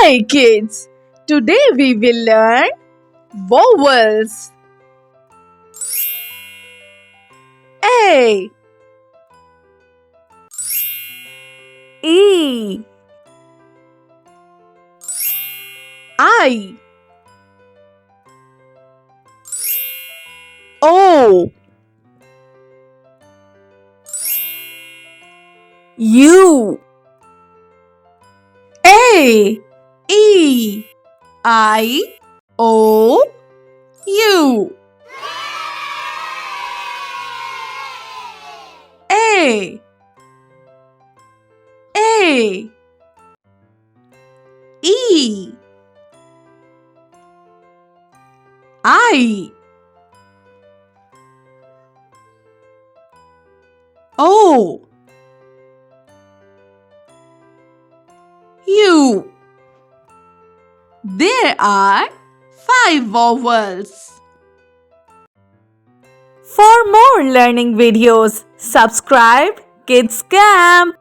Hi kids! Today we will learn vowels. A E I O U A E I O U A E I O U. There are 5 vowels. For more learning videos, subscribe Kids Camp.